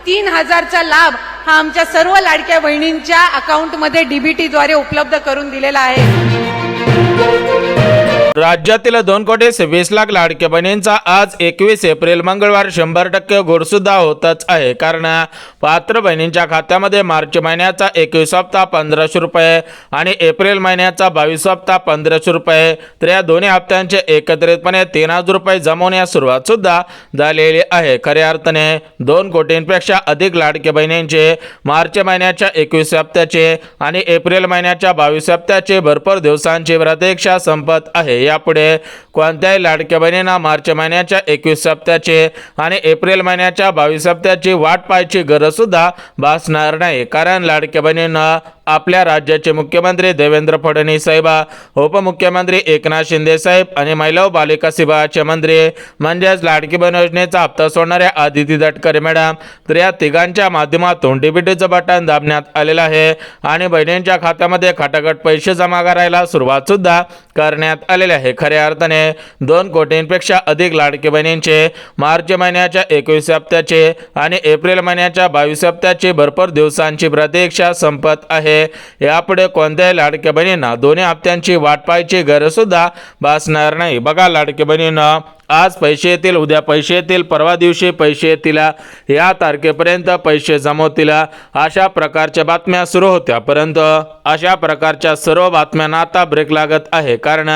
3000चा लाभ हा आमच्या सर्व लाडक्या बहिणींच्या अकाउंटमध्ये डीबीटी द्वारे उपलब्ध करून दिलेला आहे। राज्यातील 2,26,00,000 लाडक्या बहिणींचा आज 21 एप्रिल मंगळवार 100% घोडसुद्धा होतच आहे। कारण पात्र बहिणींच्या खात्यामध्ये मार्च महिन्याचा 21 हप्ता 1500 रुपये आणि एप्रिल महिन्याचा 22 हप्ता 1500 रुपये, तर या दोन्ही हप्त्यांचे एकत्रितपणे 3000 रुपये जमवण्यास सुरुवात सुद्धा झालेली आहे। खऱ्या अर्थाने 2 कोटींपेक्षा अधिक लाडक्या बहिणींचे मार्च महिन्याच्या 21 हप्त्याचे आणि एप्रिल महिन्याच्या 22 हप्त्याचे भरपूर दिवसांची प्रतीक्षा संपत आहे। यापुढे कोणत्याही लाडक्या बहिणींना मार्च महिन्याच्या 21 हप्त्याचे आणि एप्रिल महिन्याच्या 22 हप्त्याची वाट पाहायची गरज सुद्धा भासणार नाही। कारण लाडक्या बहिणींना आपल्या राज्याचे मुख्यमंत्री देवेंद्र फडणवीस साहेब, उपमुख्यमंत्री एकनाथ शिंदे साहेब आणि महिला व बालिका विभागाचे मंत्री म्हणजेच लाडकी बहीण योजनेचा हप्ता सोडणाऱ्या आदिती तटकरे मॅडम, तर या तिघांच्या माध्यमातून डीबीटीचं बटन दाबण्यात आलेलं आहे आणि बहिणींच्या खात्यामध्ये खटाखट पैसे जमा करायला सुरुवात सुद्धा करण्यात आलेली आहे। खऱ्या अर्थाने 2 कोटींपेक्षा अधिक लाडकी बहिणींचे मार्च महिन्याच्या 21 हप्त्याचे आणि एप्रिल महिन्याच्या 22 हप्त्याचे भरपूर दिवसांची प्रतीक्षा संपत आहे। यापुढे कोणत्याही लाडक्या बहिणींना दोन्ही हप्त्यांची वाट पाहायची गरज सुद्धा भासणार नाही। बघा लाडक्या बहिणींना आज पैसे येतील, उद्या पैसे येतील, परवा दिवशी पैसे येतील, या तारखेपर्यंत पैसे जमवतील, अशा प्रकारच्या बातम्या सुरू होत्या। परंतु अशा प्रकारच्या सर्व बातम्यांना आता ब्रेक लागत आहे। कारण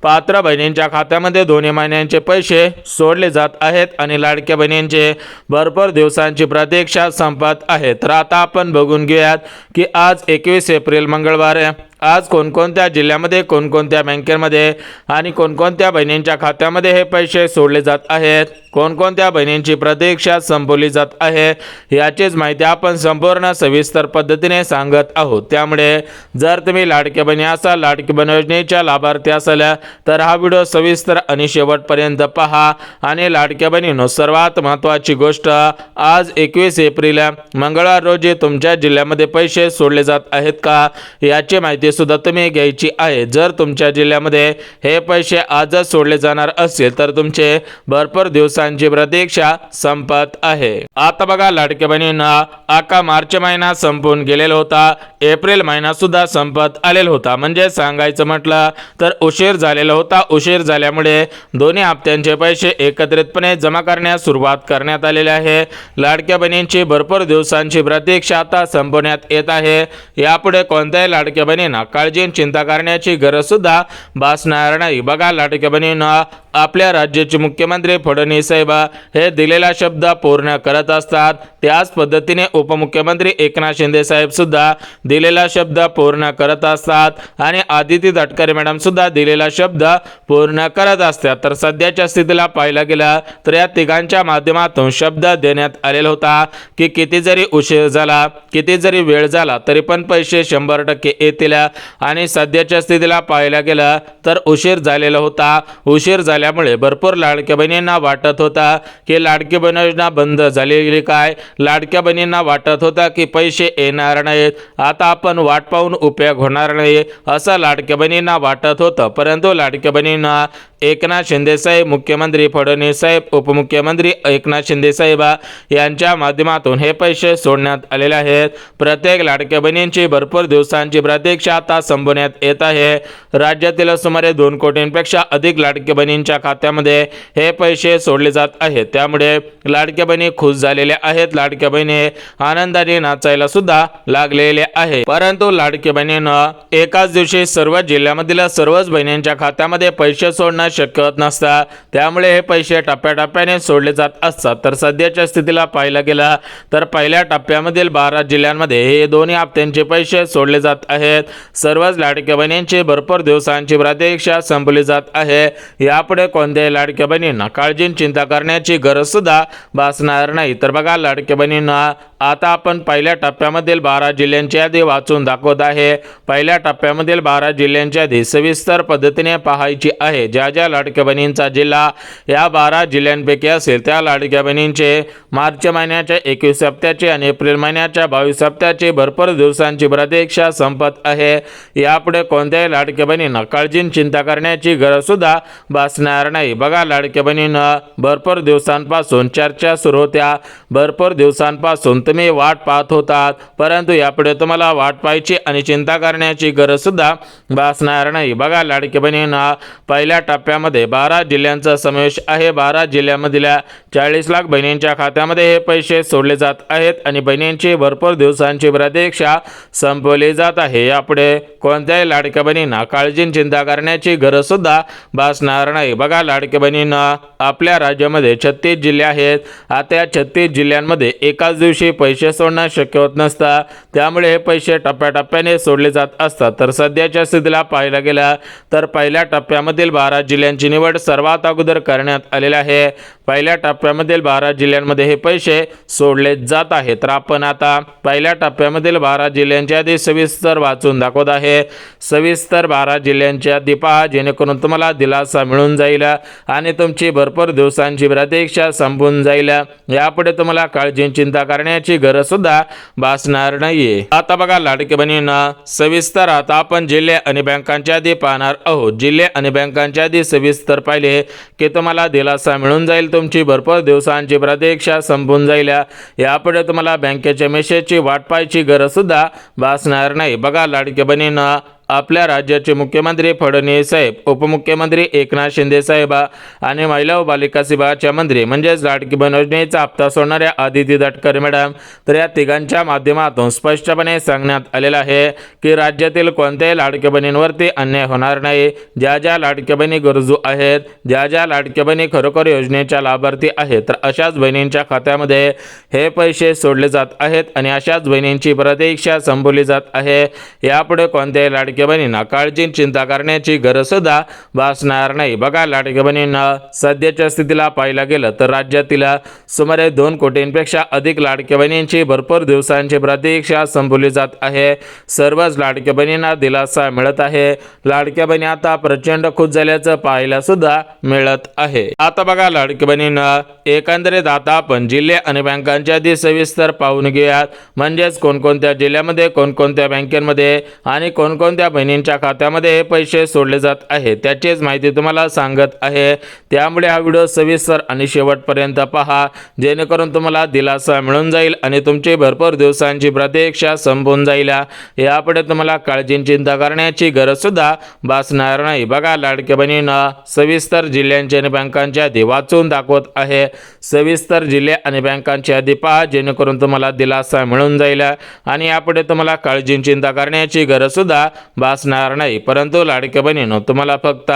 पात्र बहिणींच्या खात्यामध्ये दोन्ही महिन्यांचे पैसे सोडले जात आहेत आणि लाडक्या बहिणींचे भरपूर दिवसांची प्रतीक्षा संपत आहे। तर आता आपण बघून घेऊयात की आज 21 एप्रिल मंगळवार आज कोणकोणत्या जिल्ह्यामध्ये, कोणकोणत्या बँकेमध्ये आणि कोणकोणत्या बहिणींच्या खात्यामध्ये हे पैसे सोडले जात आहेत, कोणकोणत्या बहिणींची प्रतीक्षा संपवली जात आहे, याचीच माहिती आपण संपूर्ण सविस्तर पद्धतीने सांगत आहोत। त्यामुळे जर तुम्ही लाडक्या बहिणी असाल, लाडकी बहीण योजनेच्या लाभार्थी असाल, तर हा व्हिडिओ सविस्तर आणि शेवटपर्यंत पहा। आणि लाडक्या बहिणींनो, सर्वात महत्त्वाची गोष्ट, आज 21 एप्रिल मंगळवार रोजी तुमच्या जिल्ह्यामध्ये पैसे सोडले जात आहेत का, याची माहिती सुद्धा तुम्ही घ्यायची आहे। जर तुमच्या जिल्ह्यामध्ये हे पैसे आजच सोडले जाणार असेल तर तुमचे भरपूर दिवसांची प्रतीक्षा संपत आहे। आता बघा लाडक्या बहिणींना, आका मार्च महिना संपून गेलेला होता, एप्रिल महिना सुद्धा संपत आलेला होता, म्हणजे सांगायचं म्हटलं तर उशीर झालेला होता। उशीर झाल्यामुळे दोन्ही हप्त्यांचे पैसे एकत्रितपणे जमा करण्यास सुरुवात करण्यात आलेली आहे। लाडक्या बहिणींची भरपूर दिवसांची प्रतीक्षा आता संपवण्यात येत आहे। यापुढे कोणत्याही लाडक्या बहिणींना काळजी चिंता करण्याची गरज सुद्धा भासणार नाही। बघा लाडक्या बहिणींना, आपल्या राज्याचे मुख्यमंत्री फडणवीस साहेब हे दिलेला शब्द पूर्ण करत असतात, त्याच पद्धतीने उपमुख्यमंत्री एकनाथ शिंदे साहेब सुद्धा दिलेला शब्द पूर्ण करत असतात आणि आदिती तटकरे मॅडम सुद्धा दिलेला शब्द पूर्ण करत असतात। तर सध्याच्या स्थितीला पाहायला गेला तर या तिघांच्या माध्यमातून शब्द देण्यात आलेला होता की किती जरी उशीर झाला, किती जरी वेळ झाला तरी पण पैसे 100% येतील। आणि सध्याच्या स्थितीला पाहायला गेलं तर उशीर झालेला होता। उशीर झाल्यामुळे भरपूर लाडक्या बहिणींना वाटत होता की लाडकी बहीण योजना बंद झालेली काय, लाडक्या बहिणींना वाटत होता की पैसे येणार नाहीत, आता आपण वाट पाहून उपयोग होणार नाही, असं लाडक्या बहिणींना वाटत होतं। परंतु लाडक्या बहिणींना एकनाथ शिंदे साहेब, मुख्यमंत्री फडणवीस साहेब, उपमुख्यमंत्री एकनाथ शिंदे साहेब यांच्या माध्यमातून हे पैसे सोडण्यात आलेले आहेत। प्रत्येक लाडक्या बहिणींची भरपूर दिवसांची प्रतीक्षा आता संपवण्यात येत आहे। राज्यातील सुमारे 2 कोटींपेक्षा अधिक लाडक्या बहिणींच्या खात्यामध्ये हे पैसे सोडले जात आहेत। त्यामुळे लाडक्या बहिणी खुश झालेल्या आहेत, लाडक्या बहिणी आनंदाने नाचायला सुद्धा लागलेले आहे। परंतु लाडक्या बहिणींना एकाच दिवशी सर्व जिल्ह्यामधील सर्वच बहिणींच्या खात्यामध्ये पैसे सोडणं शक्य होत नसतं, त्यामुळे हे पैसे टप्प्याटप्प्याने सोडले जात असतात। तर सध्याच्या स्थितीला पाहायला गेला तर पहिल्या टप्प्यामधील 12 जिल्ह्यांमध्ये हे दोन्ही हप्त्यांचे पैसे सोडले जात आहेत। सर्वच लाडक्या बहिणींची भरपूर दिवसांची प्रतीक्षा संपली जात आहे। यापुढे कोणत्याही लाडक्या बहिणींना काळजी चिंता करण्याची गरज सुद्धा भासणार नाही। तर बघा लाडक्या बहिणींना, आता आपण पहिल्या टप्प्यामधील 12 जिल्ह्यांची यादी वाचून दाखवत आहे। पहिल्या टप्प्यामधील 12 जिल्ह्यांची यादी सविस्तर पद्धतीने पाहायची आहे। ज्या ज्या लाडक्या बहिणींचा जिल्हा या 12 जिल्ह्यांपैकी असेल त्या लाडक्या बहिणींचे मार्च महिन्याच्या 21 हप्त्याचे आणि एप्रिल महिन्याच्या 22 हप्त्याचे भरपूर दिवसांची प्रतीक्षा संपत आहे। यापुढे कोणत्याही लाडक्या बहिणींना काळजी चिंता करण्याची गरज सुद्धा भासणार नाही। बघा लाडक्या बहिणींना भरपूर दिवसांपासून चर्चा सुरू होत्या, भरपूर दिवसांपासून तुम्ही वाट पाहत होतात, परंतु यापुढे तुम्हाला वाट पाहायची आणि चिंता करण्याची गरज सुद्धा भासणार नाही। बघा लाडक्या बहिणींना पहिल्या टप्प्यामध्ये 12 जिल्ह्यांचा समावेश आहे। 12 जिल्ह्यामधील 40 लाख बहिणींच्या खात्यामध्ये हे पैसे सोडले जात आहेत आणि बहिणींची भरपूर दिवसांची प्रतीक्षा संपवली जात आहे। यापुढे कोणत्याही लाडक्या बहिणींना काळजी चिंता करण्याची गरज सुद्धा भासणार नाही। बघा लाडक्या बहिणींना आपल्या राज्यामध्ये 36 जिल्हे आहेत। आता या 36 जिल्ह्यांमध्ये एकाच दिवशी पैसे सोडणं शक्य होत नसतं, त्यामुळे हे पैसे टप्प्याटप्प्याने सोडले जात असतात। तर सध्याच्या स्थितीला पाहायला गेलं तर पहिल्या टप्प्यामधील 12 जिल्ह्यांची निवड सर्वात अगोदर करण्यात आलेली आहे। पहिल्या टप्प्यामधील 12 जिल्ह्यांमध्ये हे पैसे सोडले जात आहेत। तर आपण आता पहिल्या टप्प्यामधील 12 जिल्ह्यांची यादी सविस्तर वाचून दाखवत आहे। सविस्तर 12 जिल्ह्यांची यादी पहा, जेणेकरून तुम्हाला दिलासा मिळून जाईल आणि तुमची भरपूर दिवसांची प्रतीक्षा संपून जाईल। यापुढे तुम्हाला काळजी चिंता करण्याची गरज सुद्धा भासणार नाहीये। आता बघा लाडके बहिणींना सविस्तर आता आपण जिल्हे आणि बँकांची यादी पाहणार आहोत। जिल्हे आणि बँकांची यादी सविस्तर पाहिले की तुम्हाला दिलासा मिळून जाईल, तुमची भरपूर दिवसांची प्रतीक्षा संपून जाईल। यापुढे तुम्हाला बँकेच्या मेसेजची वाट पाहायची गरज सुद्धा भासणार नाही। बघा लाडके बहिणींना आपल्या राज्याचे मुख्यमंत्री फडणवीस साहेब, उपमुख्यमंत्री एकनाथ शिंदे साहेब आणि महिला व बालिका विभागाच्या मंत्री म्हणजेच लाडकी बहीण योजनेचा हप्ता सोडणाऱ्या आदिती तटकरे मॅडम, तर या तिघांच्या माध्यमातून स्पष्टपणे सांगण्यात आलेलं आहे की राज्यातील कोणत्याही लाडक्या बहिणींवरती अन्याय होणार नाही। ज्या ज्या लाडक्या बहिणी गरजू आहेत, ज्या ज्या लाडक्या बहिणी खरोखर योजनेच्या लाभार्थी आहेत, तर अशाच बहिणींच्या खात्यामध्ये हे पैसे सोडले जात आहेत आणि अशाच बहिणींची प्रतीक्षा संपवली जात आहे। यापुढे कोणत्याही लाडक्या बहिणींना काळजी चिंता करण्याची गरज सुद्धा भासणार नाही। बघा लाडक्या बहिणींना सध्याच्या स्थितीला पाहायला गेलं तर राज्यातील सुमारे 2 कोटींपेक्षा अधिक लाडक्या बहिणींची भरपूर दिवसांची प्रतीक्षा संपवली जात आहे। सर्वच लाडक्या बहिणींना दिलासा मिळत आहे। लाडक्या बहिणी आता प्रचंड खुश झाल्याचं पाहायला सुद्धा मिळत आहे। आता बघा लाडक्या बहिणींना एकंदरीत आता आपण जिल्हे आणि बँकांची यादी सविस्तर पाहून घेऊयात, म्हणजेच कोणकोणत्या जिल्ह्यामध्ये, कोणकोणत्या बँकेमध्ये आणि कोणकोणत्या बहिणींच्या खात्यामध्ये हे पैसे सोडले जात आहे त्याचीच माहिती तुम्हाला सांगत आहे। त्यामुळे हा व्हिडिओ सविस्तर आणि शेवटपर्यंत पहा, जेणेकरून तुम्हाला दिलासा मिळून जाईल आणि तुमची भरपूर दिवसांची प्रतीक्षा संपून जाईल। यापुढे तुम्हाला काळजी चिंता करण्याची गरज सुद्धा भासणार नाही। बघा लाडक्या बहिणींना सविस्तर जिल्ह्यांची आणि बँकांची यादी वाचून दाखवत आहे। सविस्तर जिल्हे आणि बँकांची यादी पहा, जेणेकरून तुम्हाला दिलासा मिळून जाईल आणि यापुढे तुम्हाला काळजी चिंता करण्याची गरज सुद्धा भासणार नाही। परंतु लाडक्या बहिणींनो, तुम्हाला फक्त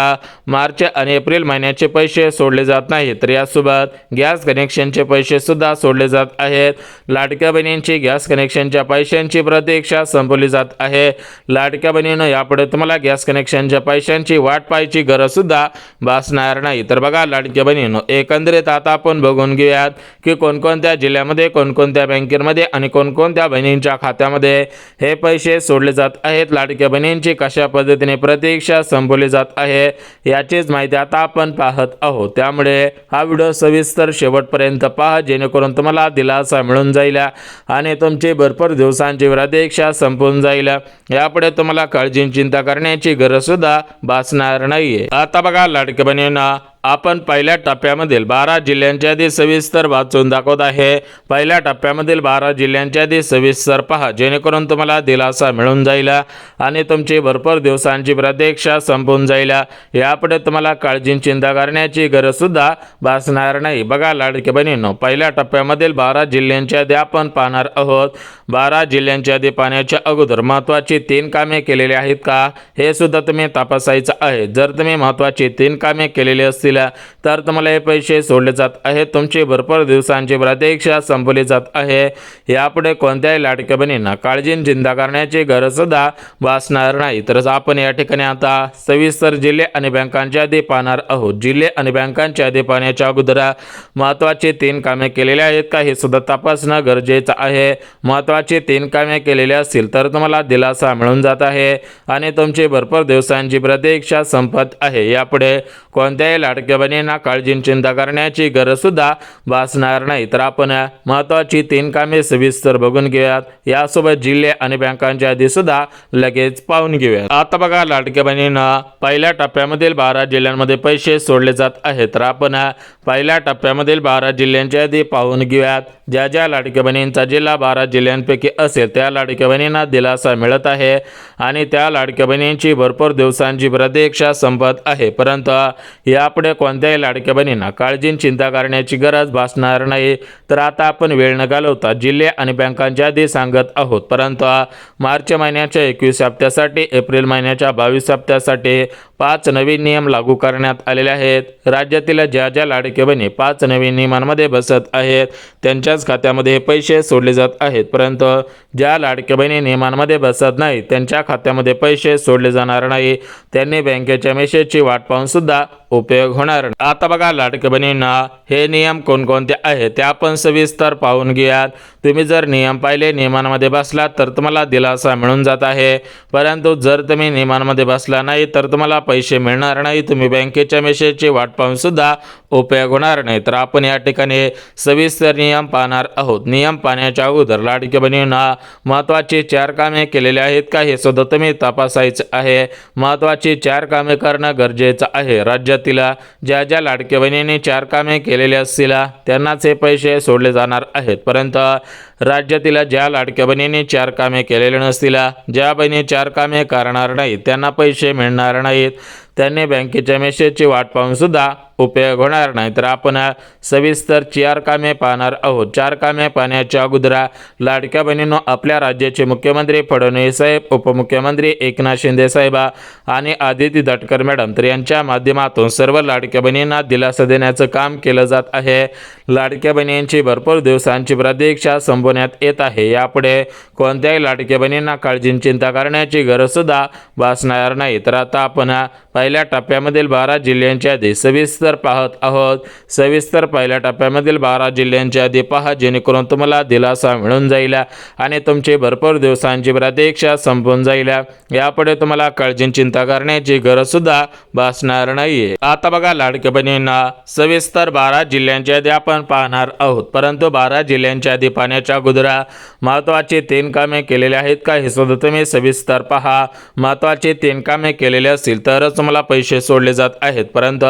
मार्च आणि एप्रिल महिन्याचे पैसे सोडले जात नाही, तर यासोबत गॅस कनेक्शनचे पैसे सुद्धा सोडले जात आहेत। लाडक्या बहिणींची गॅस कनेक्शनच्या पैशांची प्रतीक्षा संपवली जात आहे। लाडक्या बहिणींनो, यापुढे तुम्हाला गॅस कनेक्शनच्या पैशांची वाट पाहायची गरज सुद्धा भासणार नाही। तर बघा लाडक्या बहिणींनो, एकंदरीत आता आपण बघून घेऊयात की कोणकोणत्या जिल्ह्यामध्ये, कोणकोणत्या बँकेमध्ये आणि कोणकोणत्या बहिणींच्या खात्यामध्ये हे पैसे सोडले जात आहेत। लाडक्या बहिणींची कशा पद्धतीने प्रतीक्षा संपवली जात आहे याचीच माहिती आता आपण पाहत आहोत। त्यामुळे हा व्हिडिओ सविस्तर शेवटपर्यंत पहा, जेणेकरून तुम्हाला दिलासा मिळून जाईल आणि तुमची भरपूर दिवसांची प्रतीक्षा संपून जाईल। यापुढे तुम्हाला काळजी चिंता करण्याची गरज सुद्धा भासणार नाहीये। आता बघा लाडक्या बहिणींना आपण पहिल्या टप्प्यामधील 12 जिल्ह्यांची यादी सविस्तर वाचून दाखवत आहे। पहिल्या टप्प्यामधील 12 जिल्ह्यांची यादी सविस्तर पहा, जेणेकरून तुम्हाला दिलासा मिळून जाईल आणि तुमची भरपूर दिवसांची प्रतीक्षा संपून जाईल। यापुढे तुम्हाला काळजी चिंता करण्याची गरज सुद्धा भासणार नाही। बघा लाडके बहिणींनो, पहिल्या टप्प्यामधील 12 जिल्ह्यांची यादी आपण पाहणार आहोत। 12 जिल्ह्यांची यादी पाहण्याच्या अगोदर महत्त्वाची 3 कामे केलेली आहेत का हे सुद्धा तुम्ही तपासायचं आहे। जर तुम्ही महत्त्वाची 3 कामे केलेली असतील असतील तर तुम्हाला हे पैसे सोडले जात आहेत. तुमची भरपूर दिवसांची प्रतीक्षा संपली जात आहे. यापुढे कोणत्याही लाडक्या बहिणींना काळजी चिंता करण्याची गरज सुद्धा भासणार नाही. तर आपण या ठिकाणी आता सविस्तर जिल्हे आणि बँकांच्या यादी पाहणार आहोत. जिल्हे आणि बँकांच्या यादी पाहण्याच्या अगोदर महत्त्वाची 3 कामे केलेली आहेत का हे सुद्धा तपासणं गरजेचं आहे. महत्त्वाची 3 कामे केलेली असतील तर तुम्हाला दिलासा मिळून जात आहे आणि तुमची भरपूर दिवसांची प्रतीक्षा संपत आहे. यापुढे कोणत्याही लाडक्या बहिणींना काळजी चिंता करण्याची गरज सुद्धा भासणार नाही. तर आपण महत्त्वाची 3 कामे सविस्तर बघून घेऊयात. यासोबत जिल्हे आणि बँकांच्या यादी सुद्धा लगेच पाहून घेऊयात. आता बघा, लाडक्या बहिणींना पहिल्या टप्प्यामधील 12 जिल्ह्यांमध्ये पैसे सोडले जात आहेत. तर आपण पहिल्या टप्प्यामधील 12 जिल्ह्यांच्या यादी पाहून घेऊयात. ज्या ज्या लाडक्या बहिणींचा जिल्हा 12 जिल्ह्यांपैकी असेल त्या लाडक्या बहिणींना दिलासा मिळत आहे आणि त्या लाडक्या बहिणींची भरपूर दिवसांची प्रतीक्षा संपत आहे. परंतु यापुढे कोणत्याही लाडक्या बहिणींना काळजी चिंता करण्याची गरज भासणार नाही. तर आता आपण वेळ न घालवता जिल्हे आणि बँकांच्या यादी सांगत आहोत. परंतु मार्च महिन्याच्या 21 हप्त्यासाठी एप्रिल महिन्याच्या 22 हप्त्यासाठी 5 नवीन नियम लागू करण्यात आलेले आहेत. राज्यातील ज्या ज्या लाडक्या बहिणी 5 नवीन नियमांमध्ये बसत आहेत त्यांच्याच खात्यामध्ये हे पैसे सोडले जात आहेत. परंतु ज्या लाडक्या बहिणी नियमांमध्ये बसत नाही त्यांच्या खात्यामध्ये पैसे सोडले जाणार नाही. त्यांनी बँकेच्या मेसेजची वाट पाहून सुद्धा उपयोग होणार नाही. आता बघा, लाडक्या बहिणींना हे नियम कोणकोणते आहेत ते आपण सविस्तर पाहून घेऊयात. तुम्ही जर नियम पाहिले, नियमांमध्ये बसलात तर तुम्हाला दिलासा मिळून जात आहे. परंतु जर तुम्ही नियमांमध्ये बसला नाही तर तुम्हाला पैसे मिळणार नाही. तुम्ही बँकेच्या मेसेजची वाट पाहून सुद्धा उपयोग होणार नाही. तर आपण या ठिकाणी सविस्तर नियम पाहणार आहोत. नियम पाहण्याच्या अगोदर लाडक्या बहिणींना महत्त्वाची 4 कामे केलेली आहेत का हे सुद्धा तुम्ही तपासायचं आहे. महत्त्वाची 4 कामे करणं गरजेचं आहे. राज्यातील ज्या ज्या लाडक्या बहिणींनी 4 कामे केलेली असतील त्यांनाच हे पैसे सोडले जाणार आहेत. परंतु राज्यातील ज्या लाडक्या बहिणींनी 4 कामे केलेली नसतील, ज्या बहिणी 4 कामे करणार नाहीत त्यांना पैसे मिळणार नाहीत. त्यांनी बँकेच्या मेसेजची वाट पाहून सुद्धा उपयोग होणार नाही. तर आपण सविस्तर 4 कामे पाहणार आहोत. 4 कामे पाहण्याच्या अगोदर लाडक्या बहिणींनो, आपल्या राज्याचे मुख्यमंत्री फडणवीस साहेब, उपमुख्यमंत्री एकनाथ शिंदे साहेब आणि आदिती तटकरे मॅडम तर यांच्या माध्यमातून सर्व लाडक्या बहिणींना दिलासा देण्याचं काम केलं जात आहे. लाडक्या बहिणींची भरपूर दिवसांची प्रतीक्षा संपवण्यात येत आहे. यापुढे कोणत्याही लाडक्या बहिणींना काळजी चिंता करण्याची गरज सुद्धा भासणार नाही. तर आता आपण पहिल्या टप्प्यामधील 12 जिल्ह्यांच्या यादी सविस्तर पाहत आहोत. सविस्तर पहिल्या टप्प्यामधील 12 जिल्ह्यांच्या यादी पहा, जेणेकरून तुम्हाला दिलासा मिळून जाईल आणि तुमची भरपूर दिवसांची प्रतीक्षा संपून जाईल. यापुढे तुम्हाला काळजी चिंता करण्याची गरज सुद्धा भासणार नाहीये. आता बघा, लाडक्या बहिणींना सविस्तर 12 जिल्ह्यांच्या यादी आपण पाहणार आहोत. परंतु 12 जिल्ह्यांच्या यादी पाहण्याच्या अगोदर महत्त्वाची 3 कामे केलेली आहेत का हे सुद्धा तुम्ही सविस्तर पहा. महत्त्वाची 3 कामे केलेली असतील तरच तुम्हाला पैसे सोडले जात आहेत. परंतु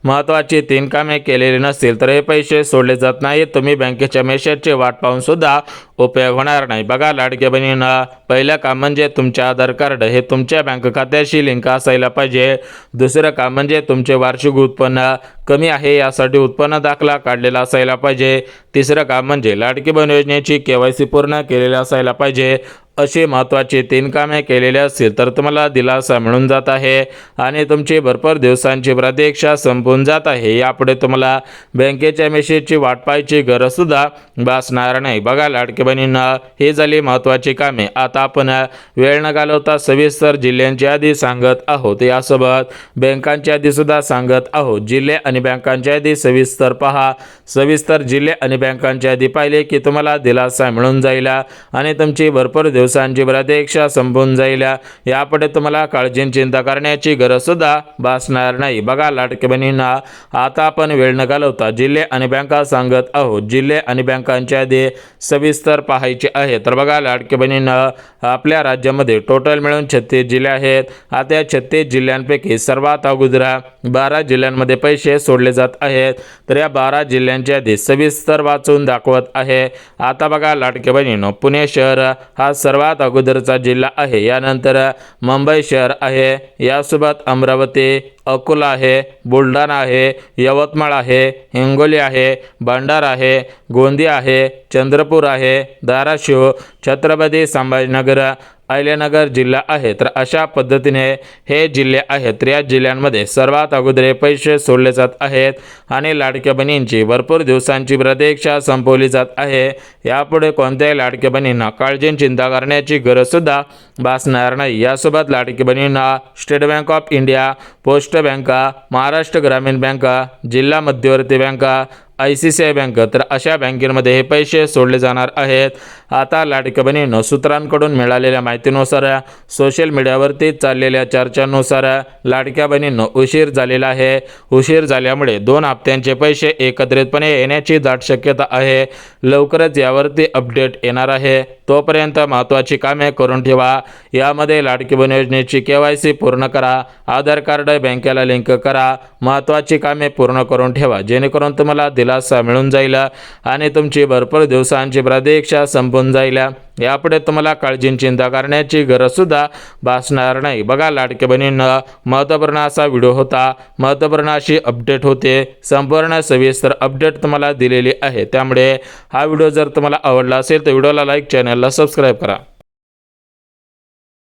महत्त्वाची 3 कामे केलेली नसतील तर हे पैसे सोडले जात नाहीत. तुम्ही बँकेच्या मेसेजची वाट पाहून सुद्धा उपयोग होणार नाही. बघा, लाडक्या बहिणींना पहिलं काम म्हणजे तुमचे आधार कार्ड हे तुमच्या बँक खात्याशी लिंक असायला पाहिजे. दुसरं काम म्हणजे तुमचे वार्षिक उत्पन्न कमी आहे यासाठी उत्पन्न दाखला काढलेला असायला पाहिजे. तिसरं काम म्हणजे लाडकी बहीण योजनेची KYC पूर्ण केलेली असायला पाहिजे. अशी महत्त्वाची 3 कामे केलेली असतील तर तुम्हाला दिलासा मिळून जात आहे आणि तुमची भरपूर दिवसांची प्रतीक्षा संपून जात आहे. यापुढे तुम्हाला बँकेच्या मेसेजची वाट पाहायची गरज सुद्धा भासणार नाही. बघा, लाडकी बहिणींना ही झाली महत्त्वाची कामे. आता आपण वेळ न घालवता सविस्तर जिल्ह्यांची यादी सांगत आहोत. यासोबत बँकांची यादी सुद्धा सांगत आहोत. जिल्हे आणि बँकांची यादी सविस्तर पहा. सविस्तर जिल्हे आणि बँकांची यादी पाहिले की तुम्हाला दिलासा मिळून जाईल आणि तुमची भरपूर दिवसांची प्रतीक्षा संपून जाईल. यापुढे तुम्हाला काळजी चिंता करण्याची गरज सुद्धा भासणार नाही. बघा, लाडक्या बहिणींना आता आपण वेळ न घालवता जिल्हे आणि बँका सांगत आहोत. जिल्हे आणि बँकांच्या यादी सविस्तर पाहायची आहे. तर बघा, लाडक्या बहिणींना आपल्या राज्यामध्ये टोटल मिळून 36 जिल्हे आहेत. आता या 36 जिल्ह्यांपैकी सर्वात अगोदर 12 जिल्ह्यांमध्ये पैसे सोडले जात आहेत. तर या 12 जिल्ह्यांच्या यादी सविस्तर वाचून दाखवत आहे. आता बघा, लाडक्या बहिणींनो, पुणे शहर हा सर्वात अगोदरचा जिल्हा आहे. यानंतर मुंबई शहर आहे. यासोबत अमरावती, अकोला आहे, बुलढाणा आहे, यवतमाळ आहे, हिंगोली आहे, भंडारा आहे, गोंदिया आहे, चंद्रपूर आहे, धाराशिव, छत्रपती संभाजीनगर, अहिल्यानगर जिल्हा आहे. तर अशा पद्धतीने हे जिल्हे आहेत. तर या जिल्ह्यांमध्ये सर्वात अगोदर हे पैसे सोडले जात आहेत आणि लाडक्या बहिणींची भरपूर दिवसांची प्रतीक्षा संपवली जात आहे. यापुढे कोणत्याही लाडक्या बहिणींना काळजी चिंता करण्याची गरजसुद्धा भासणार नाही. यासोबत लाडक्या बहिणींना state bank of India, post बँका, महाराष्ट्र ग्रामीण बँका, जिल्हा मध्यवर्ती बँका, ICICI बँक, तर अशा बँकेमध्ये हे पैसे सोडले जाणार आहेत. आता लाडक्या बहिणींनो, सूत्रांकडून मिळालेल्या माहितीनुसार, सोशल मीडियावरती चाललेल्या चर्चांनुसार लाडक्या बहिणींनो उशीर झालेला आहे. उशीर झाल्यामुळे 2 हप्त्यांचे पैसे एकत्रितपणे येण्याची दाट शक्यता आहे. लवकरच यावरती अपडेट येणार आहे. तोपर्यंत महत्त्वाची कामे करून ठेवा. यामध्ये लाडकी बहीण योजनेची KYC पूर्ण करा, आधार कार्ड बँकेला लिंक करा, महत्त्वाची कामे पूर्ण करून ठेवा, जेणेकरून तुम्हाला दिलासा मिळून जाईल आणि तुमची भरपूर दिवसांची प्रतीक्षा संपून जाईल. यापुढे तुम्हाला काळजी चिंता करण्याची गरजसुद्धा भासणार नाही. बघा लाडक्या बहिणींना, महत्त्वपूर्ण असा व्हिडिओ होता, महत्त्वपूर्ण अशी अपडेट होते, संपूर्ण सविस्तर अपडेट तुम्हाला दिलेली आहे. त्यामुळे हा व्हिडिओ जर तुम्हाला आवडला असेल तर व्हिडिओला लाईक, चॅनलला सबस्क्राईब करा.